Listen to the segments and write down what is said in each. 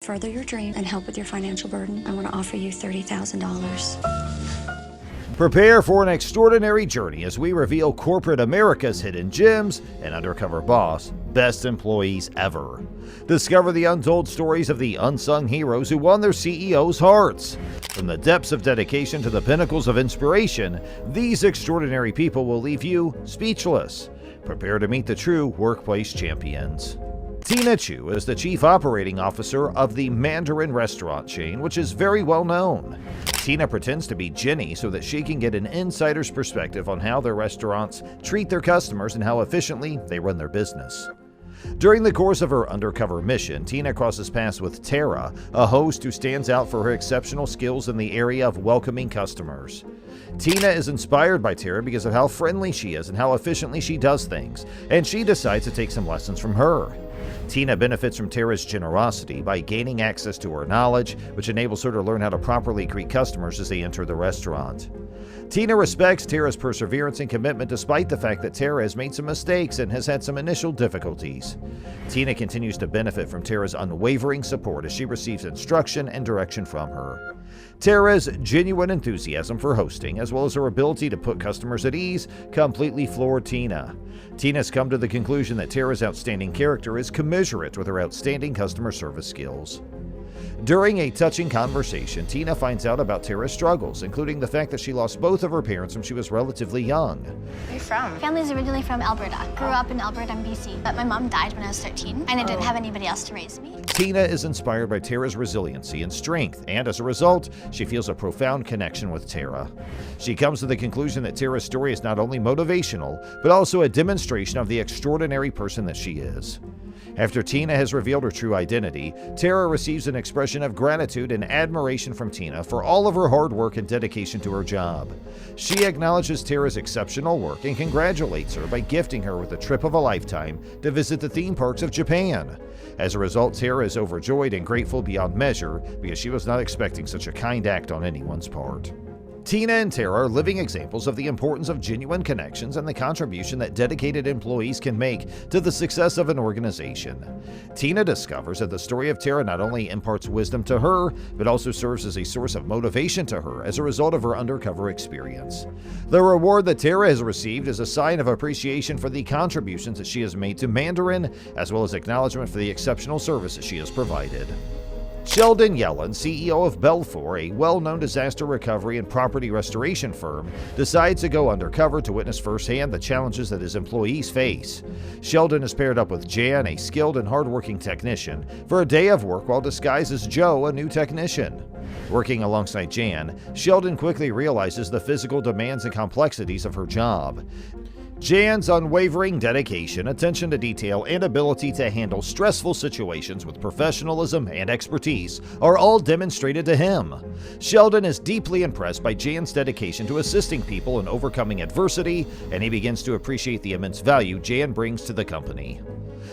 Further your dream and help with your financial burden, I want to offer you $30,000. Prepare for an extraordinary journey as we reveal corporate America's hidden gems and Undercover Boss best employees ever. Discover the untold stories of the unsung heroes who won their CEOs' hearts. From the depths of dedication to the pinnacles of inspiration, these extraordinary people will leave you speechless. Prepare to meet the true workplace champions. Tina Chu is the chief operating officer of the Mandarin restaurant chain, which is very well known. Tina pretends to be Jenny so that she can get an insider's perspective on how their restaurants treat their customers and how efficiently they run their business. During the course of her undercover mission, Tina crosses paths with Tara, a host who stands out for her exceptional skills in the area of welcoming customers. Tina is inspired by Tara because of how friendly she is and how efficiently she does things, and she decides to take some lessons from her. Tina benefits from Tara's generosity by gaining access to her knowledge, which enables her to learn how to properly greet customers as they enter the restaurant. Tina respects Tara's perseverance and commitment despite the fact that Tara has made some mistakes and has had some initial difficulties. Tina continues to benefit from Tara's unwavering support as she receives instruction and direction from her. Tara's genuine enthusiasm for hosting, as well as her ability to put customers at ease, completely floored Tina. Tina's come to the conclusion that Tara's outstanding character is commensurate with her outstanding customer service skills. During a touching conversation, Tina finds out about Tara's struggles, including the fact that she lost both of her parents when she was relatively young. Where are you from? Family's originally from Alberta. Grew up in Alberta and BC, but my mom died when I was 13, and I didn't have anybody else to raise me. Tina is inspired by Tara's resiliency and strength, and as a result, she feels a profound connection with Tara. She comes to the conclusion that Tara's story is not only motivational, but also a demonstration of the extraordinary person that she is. After Tina has revealed her true identity, Tara receives an expression of gratitude and admiration from Tina for all of her hard work and dedication to her job. She acknowledges Tara's exceptional work and congratulates her by gifting her with a trip of a lifetime to visit the theme parks of Japan. As a result, Tara is overjoyed and grateful beyond measure because she was not expecting such a kind act on anyone's part. Tina and Tara are living examples of the importance of genuine connections and the contribution that dedicated employees can make to the success of an organization. Tina discovers that the story of Tara not only imparts wisdom to her, but also serves as a source of motivation to her as a result of her undercover experience. The reward that Tara has received is a sign of appreciation for the contributions that she has made to Mandarin, as well as acknowledgement for the exceptional services she has provided. Sheldon Yellen, CEO of Belfor, a well-known disaster recovery and property restoration firm, decides to go undercover to witness firsthand the challenges that his employees face. Sheldon is paired up with Jan, a skilled and hardworking technician, for a day of work while disguised as Joe, a new technician. Working alongside Jan, Sheldon quickly realizes the physical demands and complexities of her job. Jan's unwavering dedication, attention to detail, and ability to handle stressful situations with professionalism and expertise are all demonstrated to him. Sheldon is deeply impressed by Jan's dedication to assisting people in overcoming adversity, and he begins to appreciate the immense value Jan brings to the company.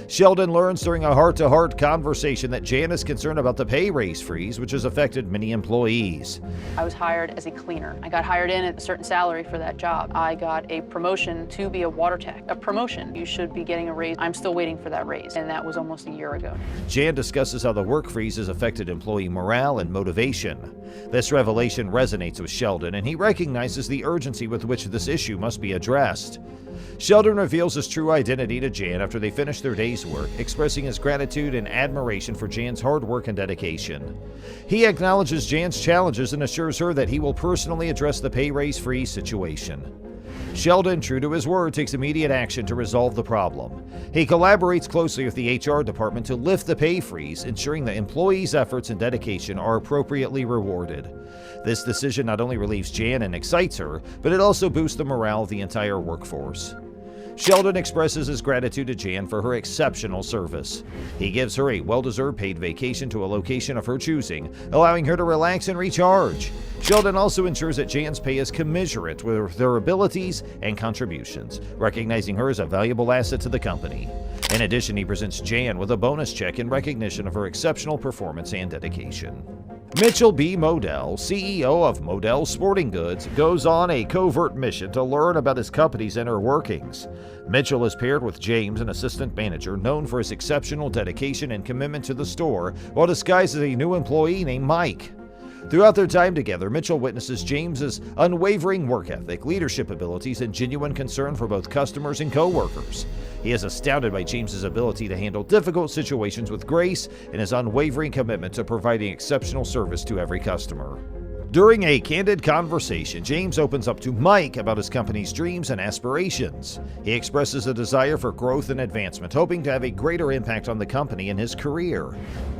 Sheldon learns during a heart-to-heart conversation that Jan is concerned about the pay raise freeze, which has affected many employees. I was hired as a cleaner. I got hired in at a certain salary for that job. I got a promotion to be a water tech. A promotion. You should be getting a raise. I'm still waiting for that raise, and that was almost a year ago. Jan discusses how the work freeze has affected employee morale and motivation. This revelation resonates with Sheldon, and he recognizes the urgency with which this issue must be addressed. Sheldon reveals his true identity to Jan after they finish their day's work, expressing his gratitude and admiration for Jan's hard work and dedication. He acknowledges Jan's challenges and assures her that he will personally address the pay raise freeze situation. Sheldon, true to his word, takes immediate action to resolve the problem. He collaborates closely with the HR department to lift the pay freeze, ensuring that employees' efforts and dedication are appropriately rewarded. This decision not only relieves Jan and excites her, but it also boosts the morale of the entire workforce. Sheldon expresses his gratitude to Jan for her exceptional service. He gives her a well-deserved paid vacation to a location of her choosing, allowing her to relax and recharge. Sheldon also ensures that Jan's pay is commensurate with their abilities and contributions, recognizing her as a valuable asset to the company. In addition, he presents Jan with a bonus check in recognition of her exceptional performance and dedication. Mitchell B. Modell, CEO of Modell Sporting Goods, goes on a covert mission to learn about his company's inner workings. Mitchell is paired with James, an assistant manager known for his exceptional dedication and commitment to the store, while disguised as a new employee named Mike. Throughout their time together, Mitchell witnesses James's unwavering work ethic, leadership abilities, and genuine concern for both customers and co-workers. He is astounded by James's ability to handle difficult situations with grace and his unwavering commitment to providing exceptional service to every customer. During a candid conversation, James opens up to Mike about his company's dreams and aspirations. He expresses a desire for growth and advancement, hoping to have a greater impact on the company and his career.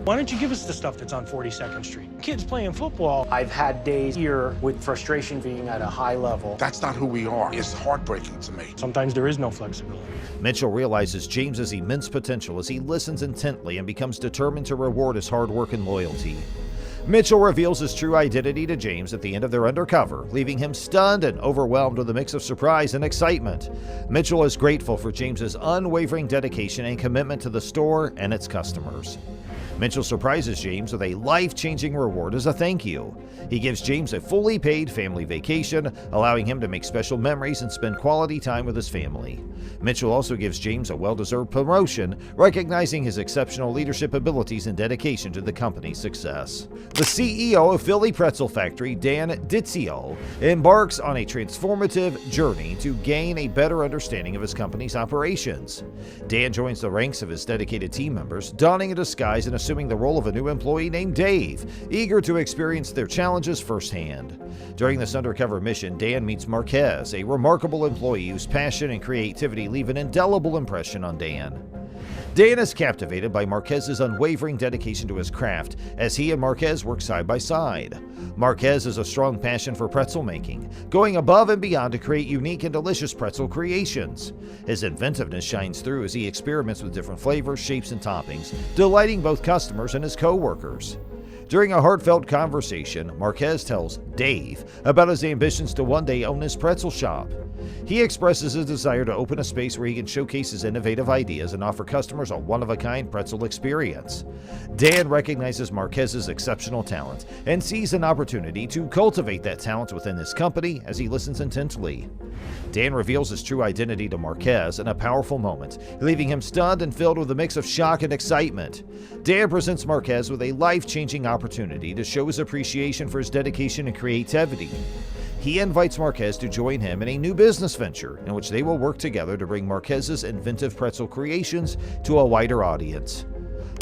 Why don't you give us the stuff that's on 42nd Street? Kids playing football. I've had days here with frustration being at a high level. That's not who we are. It's heartbreaking to me. Sometimes there is no flexibility. Mitchell realizes James's immense potential as he listens intently and becomes determined to reward his hard work and loyalty. Mitchell reveals his true identity to James at the end of their undercover, leaving him stunned and overwhelmed with a mix of surprise and excitement. Mitchell is grateful for James's unwavering dedication and commitment to the store and its customers. Mitchell surprises James with a life-changing reward as a thank you. He gives James a fully paid family vacation, allowing him to make special memories and spend quality time with his family. Mitchell also gives James a well-deserved promotion, recognizing his exceptional leadership abilities and dedication to the company's success. The CEO of Philly Pretzel Factory, Dan Ditzio, embarks on a transformative journey to gain a better understanding of his company's operations. Dan joins the ranks of his dedicated team members, donning a disguise and assuming the role of a new employee named Dave, eager to experience their challenges firsthand. During this undercover mission, Dan meets Marquez, a remarkable employee whose passion and creativity leave an indelible impression on Dan. Dan is captivated by Marquez's unwavering dedication to his craft as he and Marquez work side by side. Marquez has a strong passion for pretzel making, going above and beyond to create unique and delicious pretzel creations. His inventiveness shines through as he experiments with different flavors, shapes, and toppings, delighting both customers and his co-workers. During a heartfelt conversation, Marquez tells Dave about his ambitions to one day own his pretzel shop. He expresses his desire to open a space where he can showcase his innovative ideas and offer customers a one-of-a-kind pretzel experience. Dan recognizes Marquez's exceptional talent and sees an opportunity to cultivate that talent within his company as he listens intently. Dan reveals his true identity to Marquez in a powerful moment, leaving him stunned and filled with a mix of shock and excitement. Dan presents Marquez with a life-changing opportunity to show his appreciation for his dedication and creativity. He invites Marquez to join him in a new business venture in which they will work together to bring Marquez's inventive pretzel creations to a wider audience.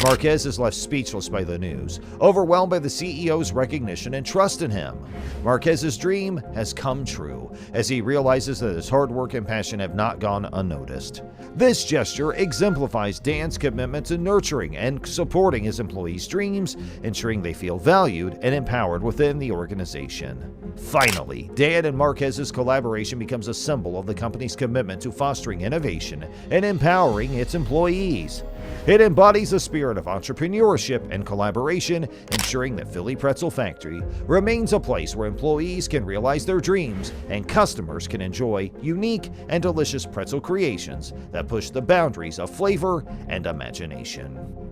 Marquez is left speechless by the news, overwhelmed by the CEO's recognition and trust in him. Marquez's dream has come true as he realizes that his hard work and passion have not gone unnoticed. This gesture exemplifies Dan's commitment to nurturing and supporting his employees' dreams, ensuring they feel valued and empowered within the organization. Finally, Dan and Marquez's collaboration becomes a symbol of the company's commitment to fostering innovation and empowering its employees. It embodies a spirit of entrepreneurship and collaboration, ensuring that Philly Pretzel Factory remains a place where employees can realize their dreams and customers can enjoy unique and delicious pretzel creations that push the boundaries of flavor and imagination.